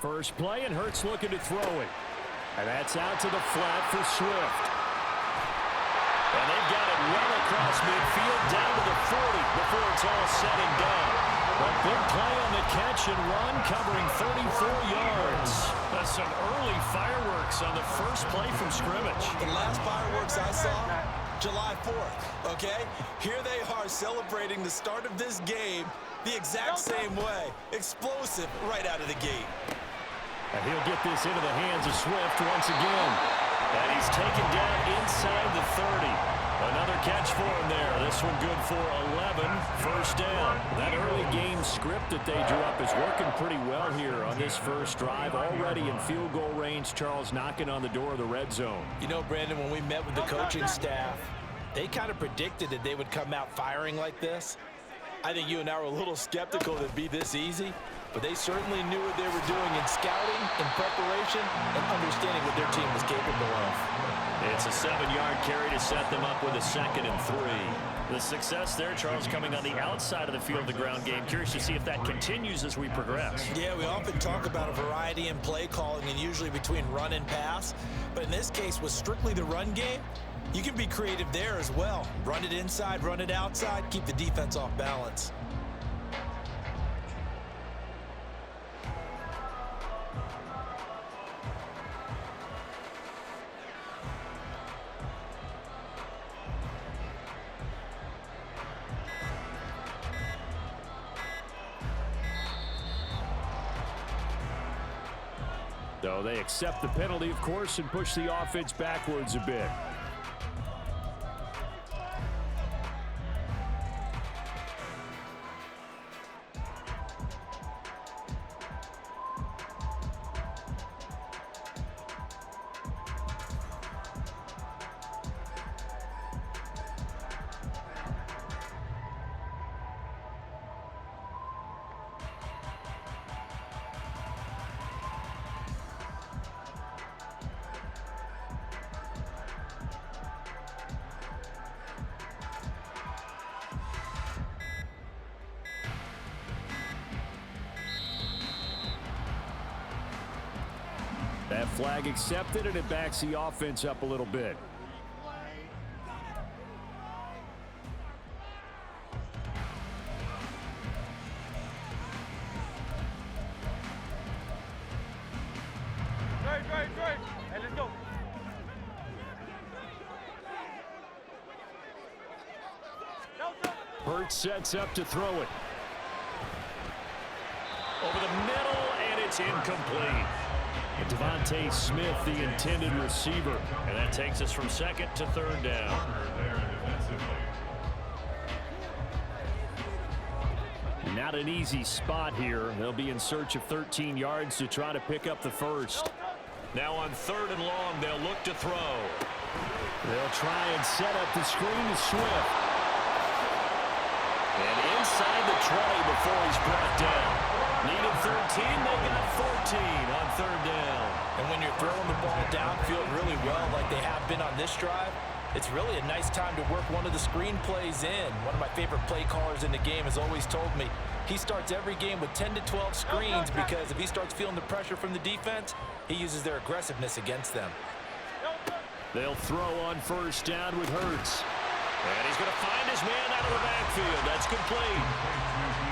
First play, and Hurts looking to throw it. And that's out to the flat for Swift. And they've got it well across midfield, down to the 40 before it's all said and done. A big play on the catch and run, covering 34 yards. That's some early fireworks on the first play from scrimmage. The last fireworks I saw, July 4th, okay? Here they are celebrating the start of this game the exact same way. Explosive right out of the gate. And he'll get this into the hands of Swift once again. And he's taken down inside the 30. Another catch for him there. This one good for 11. First down. That early game script that they drew up is working pretty well here on this first drive. Already in field goal range, Charles knocking on the door of the red zone. You know, Brandon, when we met with the coaching staff, they kind of predicted that they would come out firing like this. I think you and I were a little skeptical that it'd be this easy, but they certainly knew what they were doing in scouting, in preparation, and understanding what their team was capable of. It's a 7-yard carry to set them up with a 2nd and 3. The success there, Charles, coming on the outside of the field, the ground game. Curious to see if that continues as we progress. Yeah, we often talk about a variety in play calling and usually between run and pass. But in this case, with strictly the run game, you can be creative there as well. Run it inside, run it outside, keep the defense off balance. So they accept the penalty, of course, and push the offense backwards a bit. That flag accepted, and it backs the offense up a little bit. Hey, let's go. Hurts sets up to throw it. Over the middle, and it's incomplete. Devontae Smith, the intended receiver. And that takes us from 2nd to 3rd down. Not an easy spot here. They'll be in search of 13 yards to try to pick up the first. Now on 3rd and long, they'll look to throw. They'll try and set up the screen to Swift. And inside the 20 before he's brought down. Needed 13, they got 14 on 3rd down. And when you're throwing the ball downfield really well like they have been on this drive, it's really a nice time to work one of the screen plays in. One of my favorite play callers in the game has always told me he starts every game with 10 to 12 screens because if he starts feeling the pressure from the defense, he uses their aggressiveness against them. They'll throw on 1st down with Hurts. And he's going to find his man out of the backfield. That's complete.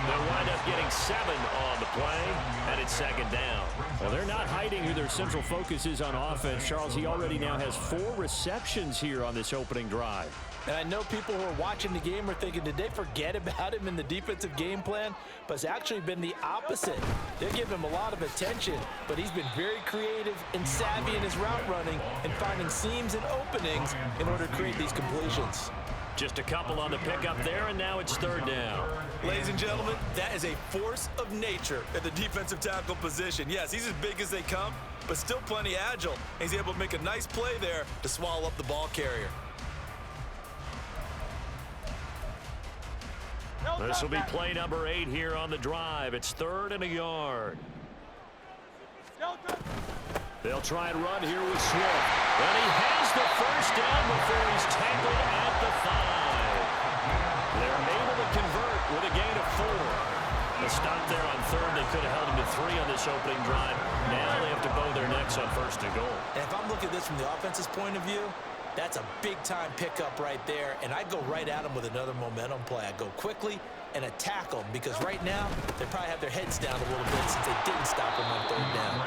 They'll wind up getting 7 on the play, and it's 2nd down. Well, they're not hiding who their central focus is on offense. Charles, he already now has 4 receptions here on this opening drive. And I know people who are watching the game are thinking, did they forget about him in the defensive game plan? But it's actually been the opposite. They're giving him a lot of attention, but he's been very creative and savvy in his route running and finding seams and openings in order to create these completions. Just a couple on the pickup there, and now it's 3rd down. Ladies and gentlemen, that is a force of nature at the defensive tackle position. Yes, he's as big as they come, but still plenty agile. He's able to make a nice play there to swallow up the ball carrier. This will be play number 8 here on the drive. It's 3rd and a yard. They'll try and run here with Swift. And he has the first down before he's tackled at the 5. this from the offense's point of view, that's a big-time pickup right there, and I'd go right at them with another momentum play. I'd go quickly and attack them because right now they probably have their heads down a little bit since they didn't stop them on third down.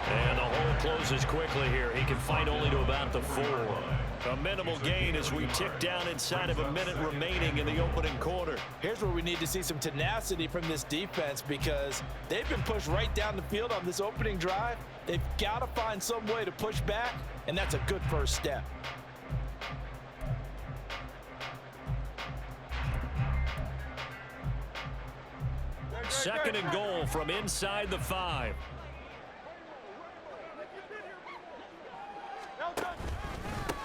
And the hole closes quickly here. He can fight only to about the 4. A minimal gain as we tick down inside of a minute remaining in the opening quarter. Here's where we need to see some tenacity from this defense because they've been pushed right down the field on this opening drive. They've got to find some way to push back, and that's a good first step. Second and goal from inside the 5.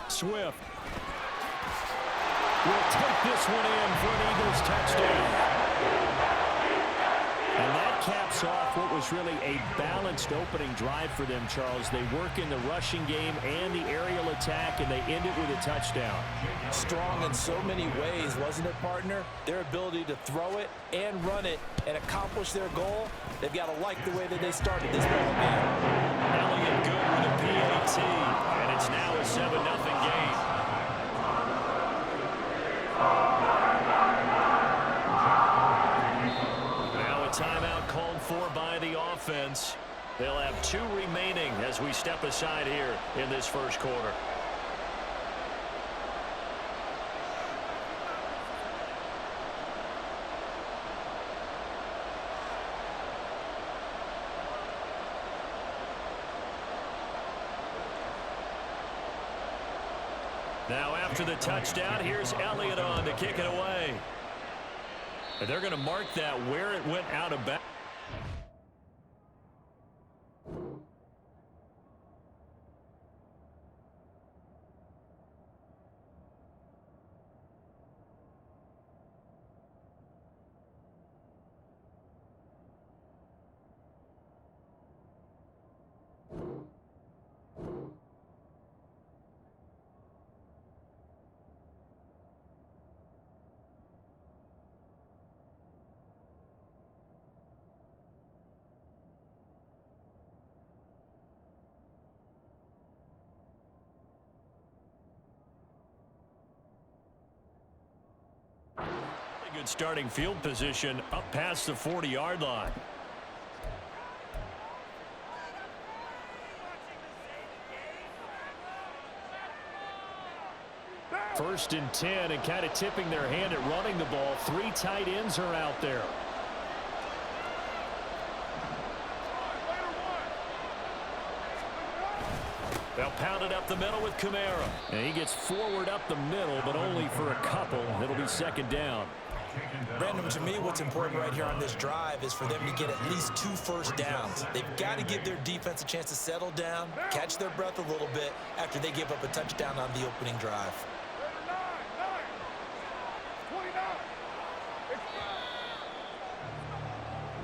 Swift will take this one in for an Eagles touchdown. And that caps off what was really a balanced opening drive for them, Charles. They work in the rushing game and the aerial attack, and they end it with a touchdown. Strong in so many ways, wasn't it, partner? Their ability to throw it and run it and accomplish their goal, they've got to like the way that they started this ball game. Elliott good with a PAT, and it's now a 7-0 game. Timeout called for by the offense. They'll have 2 remaining as we step aside here in this first quarter. Now after the touchdown, here's Elliott on to kick it away. And they're going to mark that where it went out of bounds. Good starting field position up past the 40-yard line. First and 10, and kind of tipping their hand at running the ball. 3 tight ends are out there. They'll pound it up the middle with Kamara. And he gets forward up the middle, but only for a couple. It'll be second down. Brandon, to me, what's important right here on this drive is for them to get at least 2 first downs. They've got to give their defense a chance to settle down, catch their breath a little bit after they give up a touchdown on the opening drive.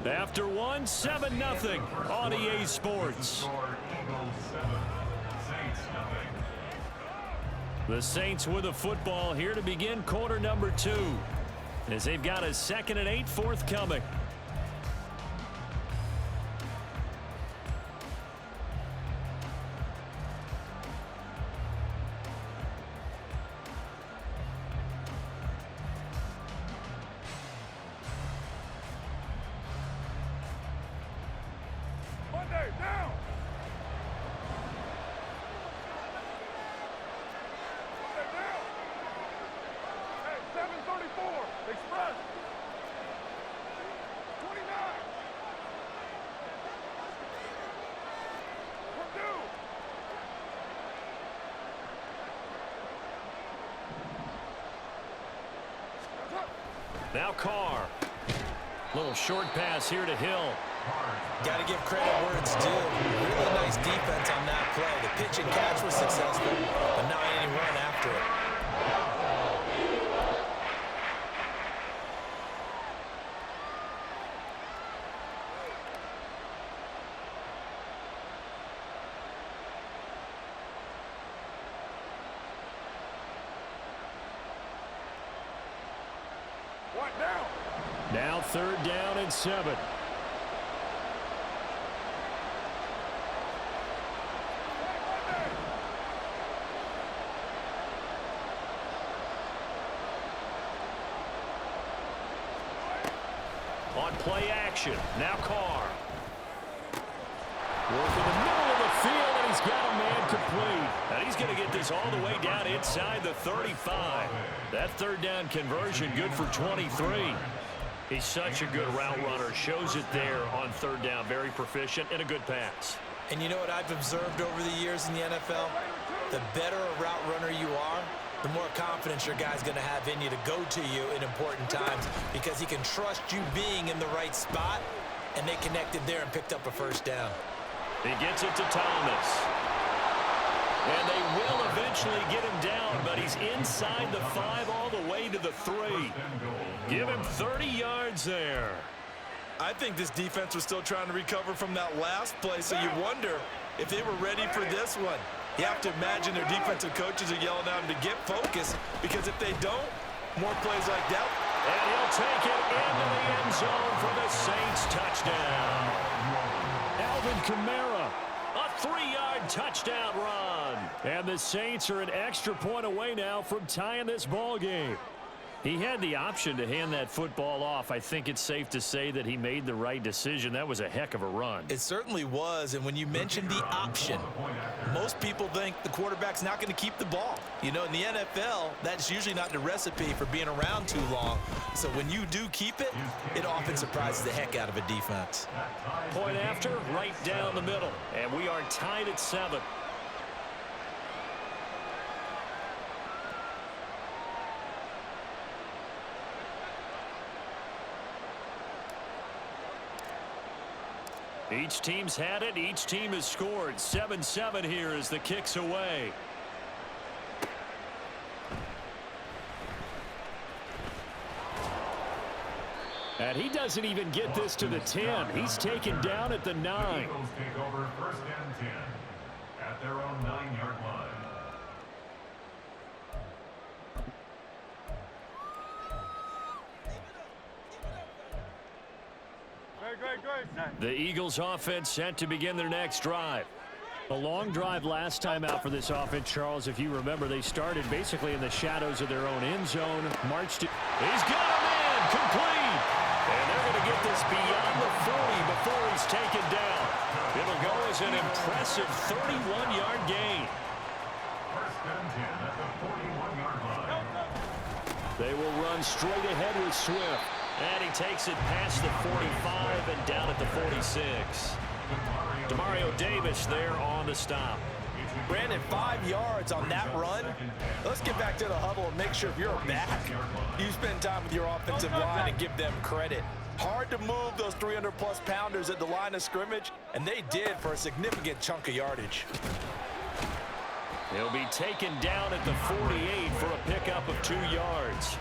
After one, 7-0 on EA Sports. The Saints with a football here to begin quarter number 2. As they've got a 2nd and 8 forthcoming. Now Carr. Little short pass here to Hill. Got to give credit where it's due. Really nice defense on that play. The pitch and catch was successful, but now any run after it. Now 3rd down and 7. on play action. Now Carr. Working the middle of the field, and he's got a man complete. And he's going to get this all the way down inside the 35. That third down conversion good for 23. He's such a good route runner. Shows it there on third down. Very proficient and a good pass. And you know what I've observed over the years in the NFL? The better a route runner you are, the more confidence your guy's going to have in you to go to you in important times because he can trust you being in the right spot, and they connected there and picked up a first down. He gets it to Thomas. And they will eventually get him down, but he's inside the 5 all the way to the 3. Give him 30 yards there. I think this defense was still trying to recover from that last play, so you wonder if they were ready for this one. You have to imagine their defensive coaches are yelling at them to get focused, because if they don't, more plays like that. And he'll take it into the end zone for the Saints touchdown. Alvin Kamara, a 3-yard touchdown run. And the Saints are an extra point away now from tying this ball game. He had the option to hand that football off. I think it's safe to say that he made the right decision. That was a heck of a run. It certainly was, and when you mention the option, most people think the quarterback's not going to keep the ball. You know, in the NFL, that's usually not the recipe for being around too long. So when you do keep it, it often surprises the heck out of a defense. Point after, right down the middle. And we are tied at 7. Each team's had it. Each team has scored. 7-7 here as the kick's away. And he doesn't even get this to the 10. He's taken down at the 9. Eagles take over 1st and 10 at their own 9-yard line. The Eagles offense set to begin their next drive. A long drive last time out for this offense, Charles. If you remember, they started basically in the shadows of their own end zone. Marched to... He's got a man complete. And they're going to get this beyond the 40 before he's taken down. It'll go as an impressive 31-yard gain. 1st and 10 at the 41-yard line. They will run straight ahead with Swift. And he takes it past the 45 and down at the 46. Demario Davis there on the stop. Brandon, 5 yards on that run. Let's get back to the huddle and make sure if you're back, you spend time with your offensive line and give them credit. Hard to move those 300-plus pounders at the line of scrimmage, and they did for a significant chunk of yardage. He'll be taken down at the 48 for a pickup of 2 yards.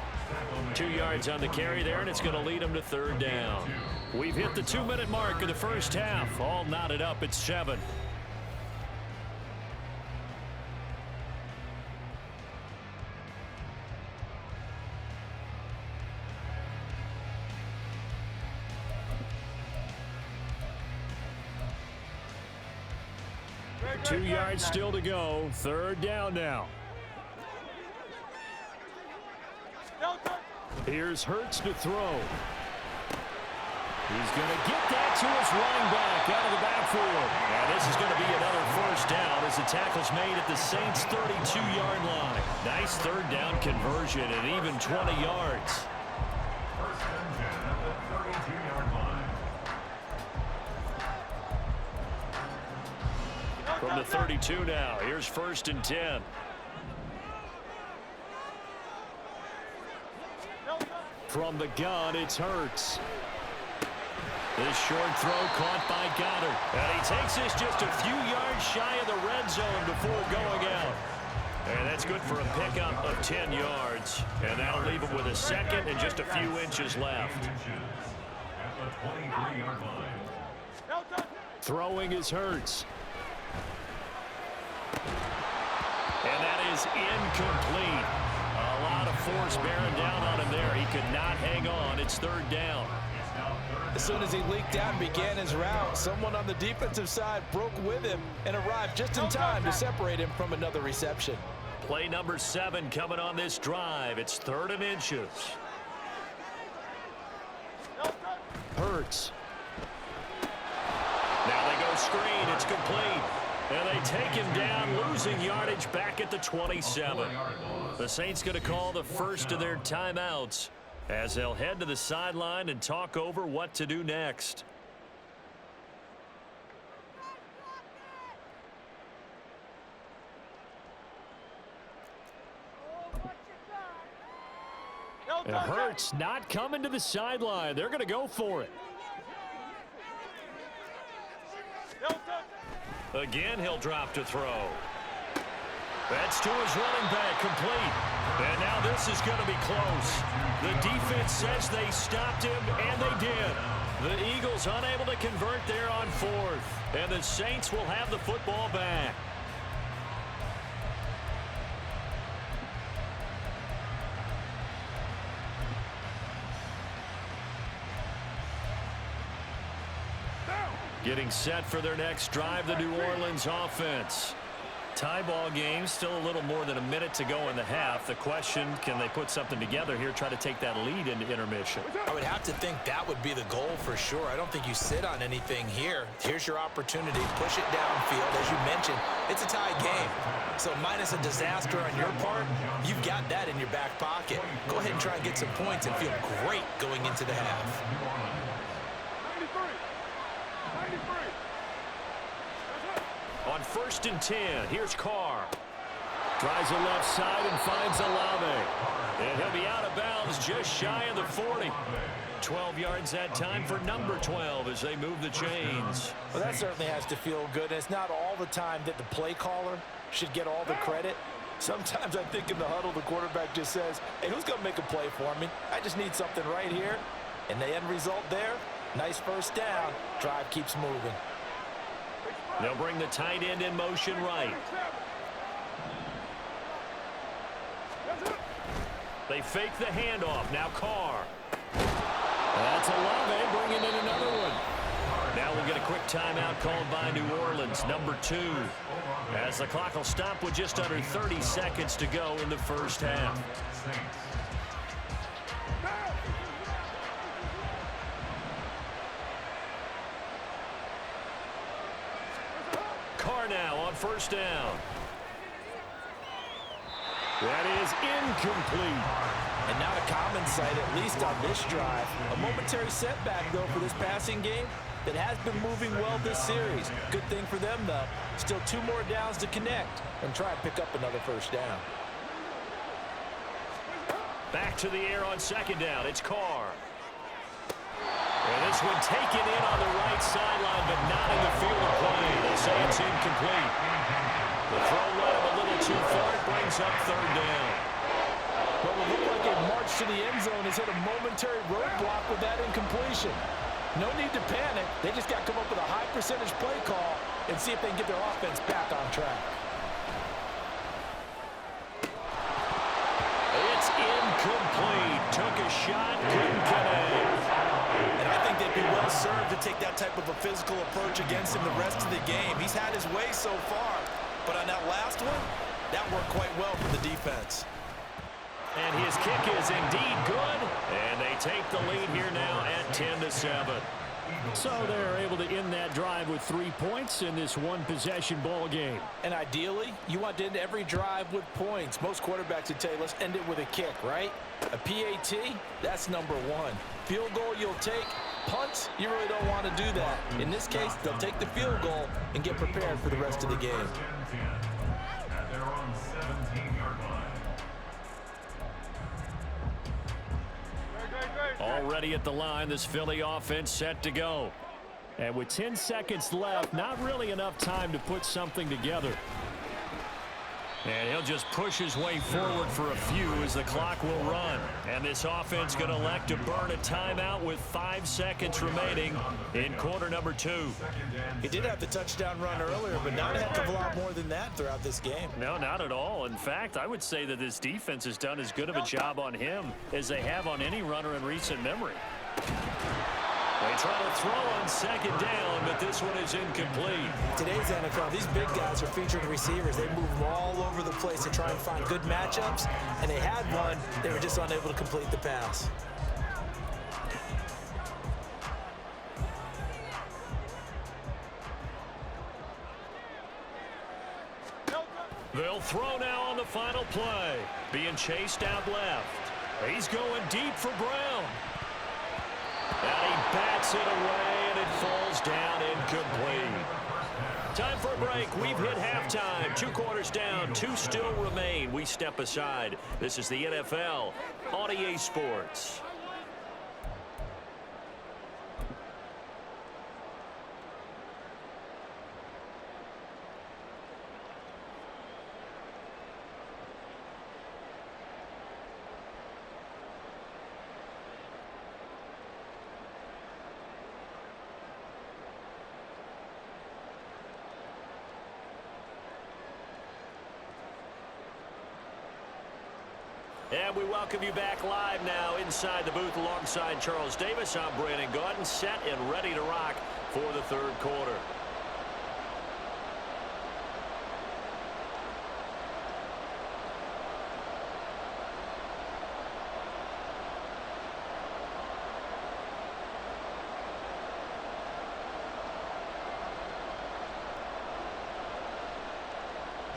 2 yards on the carry there, and it's going to lead him to 3rd down. We've hit the 2-minute mark of the first half. All knotted up at 7. Two yards still to go. 3rd down now. Here's Hurts to throw. He's going to get that to his running back out of the backfield. And this is going to be another 1st down as the tackle's made at the Saints' 32-yard line. Nice 3rd down conversion and even 20 yards. 1st and 10 at the 32-yard line. From the 32 now, here's 1st and 10. From the gun, it's Hurts. This short throw caught by Goddard. And he takes this just a few yards shy of the red zone before going out. And that's good for a pickup of 10 yards. And that'll leave him with a 2nd and just a few inches left. At the 23-yard line. Throwing is Hurts. And that is incomplete. A lot of force bearing down on him there. He could not hang on. It's 3rd down. As soon as he leaked out and began his route, someone on the defensive side broke with him and arrived just in time to separate him from another reception. Play number 7 coming on this drive. It's 3rd and inches. Hurts. Now they go screen. It's complete. And they take him down, losing yardage back at the 27. The Saints going to call the first of their timeouts as they'll head to the sideline and talk over what to do next. And Hurts not coming to the sideline. They're going to go for it. Again, he'll drop to throw. That's to his running back, complete. And now this is going to be close. The defense says they stopped him, and they did. The Eagles unable to convert there on fourth. And the Saints will have the football back. Getting set for their next drive, the New Orleans offense. Tie ball game, still a little more than a minute to go in the half. The question, can they put something together here, try to take that lead into intermission? I would have to think that would be the goal for sure. I don't think you sit on anything here. Here's your opportunity. Push it downfield. As you mentioned, it's a tie game. So minus a disaster on your part, you've got that in your back pocket. Go ahead and try and get some points and feel great going into the half. On 1st and 10, here's Carr. Tries the left side and finds Olave. And he'll be out of bounds just shy of the 40. 12 yards that time for number 12 as they move the chains. Well, that certainly has to feel good. And it's not all the time that the play caller should get all the credit. Sometimes I think in the huddle, the quarterback just says, hey, who's going to make a play for me? I just need something right here. And the end result there, nice first down. Drive keeps moving. They'll bring the tight end in motion right. They fake the handoff. Now Carr. That's Olave bringing in another one. Now we'll get a quick timeout called by New Orleans, number 2. As the clock will stop with just under 30 seconds to go in the first half. Carr now on 1st down. That is incomplete. And not a common sight, at least on this drive. A momentary setback, though, for this passing game that has been moving well this series. Good thing for them, though. Still 2 more downs to connect and try and pick up another first down. Back to the air on 2nd down. It's Carr. And this one taken in on the right sideline, but not in the field of play. They say it's incomplete. The throw led him a little too far. It brings up 3rd down. Well, it looked like a march to the end zone has hit a momentary roadblock with that incompletion. No need to panic. They just got to come up with a high percentage play call and see if they can get their offense back on track. It's incomplete. Took a shot, couldn't connect. And I think they'd be well served to take that type of a physical approach against him the rest of the game. He's had his way so far, but on that last one, that worked quite well for the defense. And his kick is indeed good, and they take the lead here now at 10-7. So they're able to end that drive with 3 points in this one-possession ball game. And ideally, you want to end every drive with points. Most quarterbacks would tell you, let's end it with a kick, right? A PAT, that's number 1. Field goal you'll take. Punts, you really don't want to do that. In this case, they'll take the field goal and get prepared for the rest of the game. At their own 17-yard line. Already at the line, this Philly offense set to go. And with 10 seconds left, not really enough time to put something together. And he'll just push his way forward for a few as the clock will run. And this offense going to elect to burn a timeout with 5 seconds remaining in quarter number 2. He did have the touchdown run earlier, but not a heck of a lot more than that throughout this game. No, not at all. In fact, I would say that this defense has done as good of a job on him as they have on any runner in recent memory. They try to throw on 2nd down, but this one is incomplete. Today's NFL, these big guys are featured receivers. They move all over the place to try and find good matchups, and they had one. They were just unable to complete the pass. They'll throw now on the final play. Being chased out left. He's going deep for Brown. And he bats it away, and it falls down incomplete. Time for a break. We've hit halftime. 2 quarters down. 2 still remain. We step aside. This is the NFL on EA Sports. And we welcome you back live now inside the booth alongside Charles Davis. I'm Brandon Gaudin, set and ready to rock for the 3rd quarter.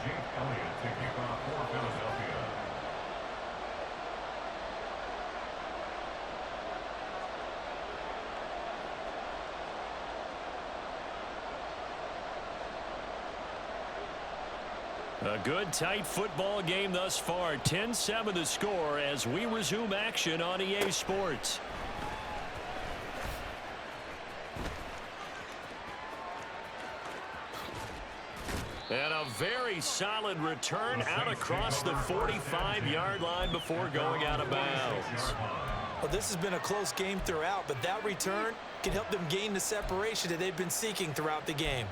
Jake Elliott to kick off for Philadelphia. A good, tight football game thus far. 10-7 the score as we resume action on EA Sports. And a very solid return out across the 45-yard line before going out of bounds. Well, this has been a close game throughout, but that return can help them gain the separation that they've been seeking throughout the game.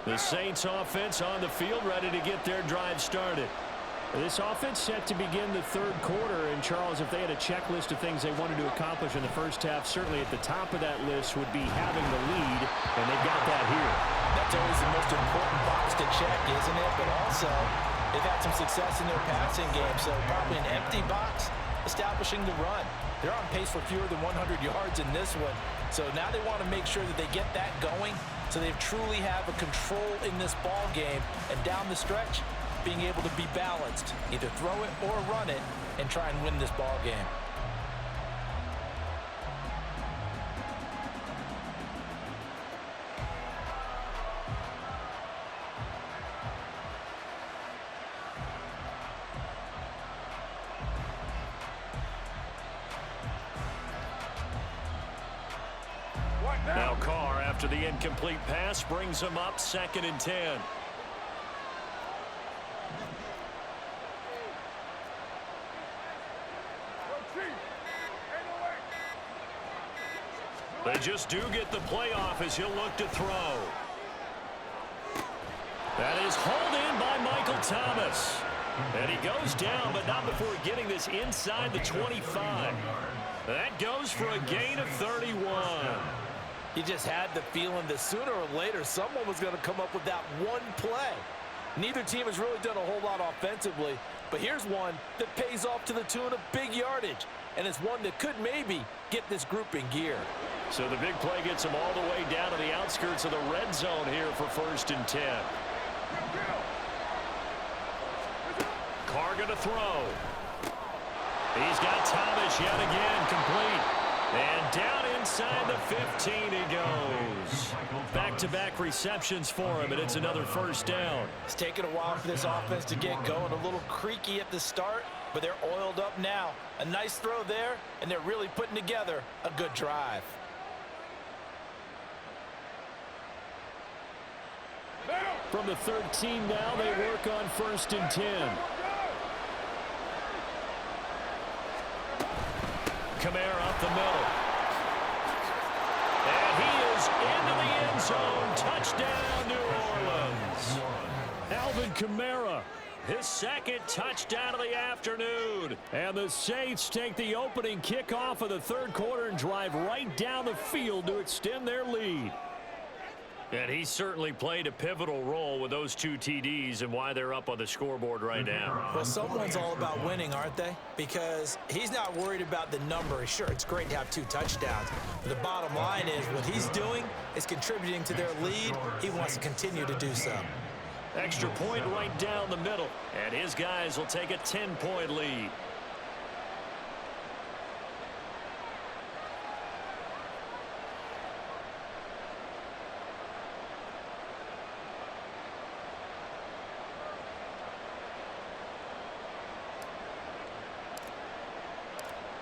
The Saints offense on the field, ready to get their drive started. This offense set to begin the 3rd quarter, and Charles, if they had a checklist of things they wanted to accomplish in the first half, certainly at the top of that list would be having the lead, and they've got that here. That's always the most important box to check, isn't it? But also, they've had some success in their passing game, so probably an empty box establishing the run. They're on pace for fewer than 100 yards in this one, so now they want to make sure that they get that going so they truly have a control in this ball game, and down the stretch, being able to be balanced, either throw it or run it, and try and win this ball game. Now Carr, after the incomplete pass, brings them up 2nd and 10. They just do get the playoff as he'll look to throw. That is hauled in by Michael Thomas. And he goes down, but not before getting this inside the 25. That goes for a gain of 31. You just had the feeling that sooner or later someone was going to come up with that one play. Neither team has really done a whole lot offensively, but here's one that pays off to the tune of big yardage, and it's one that could maybe get this group in gear. So the big play gets them all the way down to the outskirts of the red zone here for 1st and 10. Carr going to throw. He's got Thomas yet again, complete. And down inside the 15 he goes. Back-to-back receptions for him, and it's another 1st down. It's taken a while for this offense to get going. A little creaky at the start, but they're oiled up now. A nice throw there, and they're really putting together a good drive. From the 13 now, they work on 1st and 10. Kamara up the middle. And he is into the end zone. Touchdown, New Orleans. Alvin Kamara his second touchdown of the afternoon. And the Saints take the opening kickoff of the third quarter and drive right down the field to extend their lead. And he certainly played a pivotal role with those 2 TDs and why they're up on the scoreboard right now. Well, someone's all about winning, aren't they? Because he's not worried about the number. Sure, it's great to have 2 touchdowns. But the bottom line is what he's doing is contributing to their lead. He wants to continue to do so. Extra point right down the middle. And his guys will take a 10-point lead.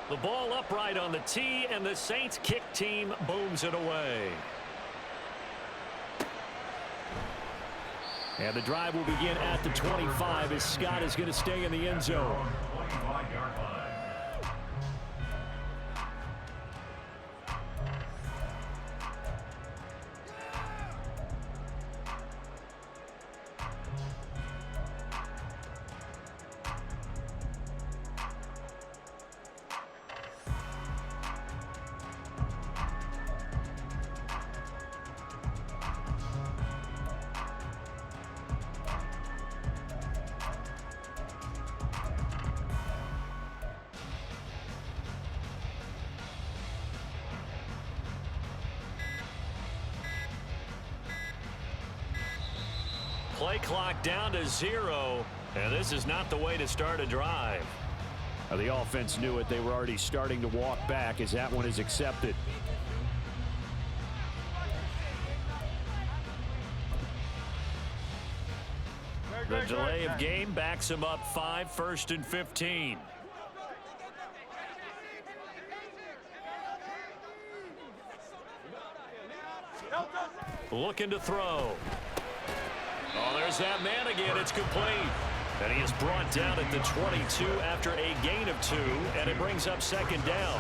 The ball upright on the tee, and the Saints kick team booms it away. And the drive will begin at the 25 as Scott is going to stay in the end zone. 25-yard line. Play clock down to 0, and this is not the way to start a drive. The offense knew it. They were already starting to walk back as that one is accepted. The delay of game backs him up 5, 1st and 15. Looking to throw. Oh, there's that man again. It's complete. And he is brought down at the 22 after a gain of 2, and it brings up 2nd down.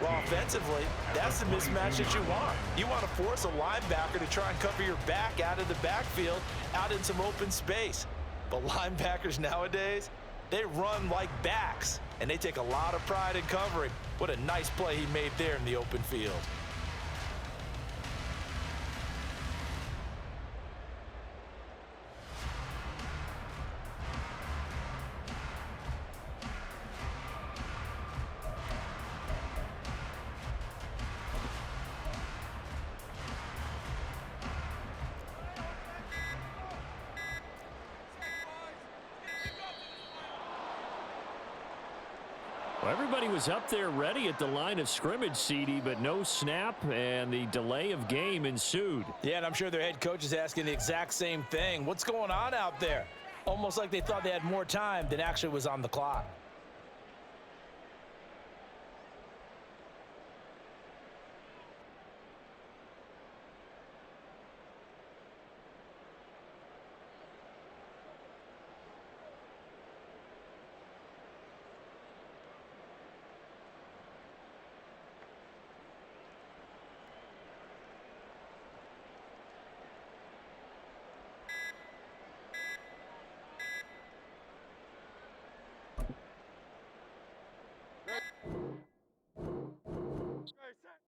Well, offensively, that's the mismatch that you want. You want to force a linebacker to try and cover your back out of the backfield, out in some open space. But linebackers nowadays, they run like backs, and they take a lot of pride in covering. What a nice play he made there in the open field. Well, everybody was up there ready at the line of scrimmage, CD, but no snap, and the delay of game ensued. Yeah, and I'm sure their head coach is asking the exact same thing. What's going on out there? Almost like they thought they had more time than actually was on the clock.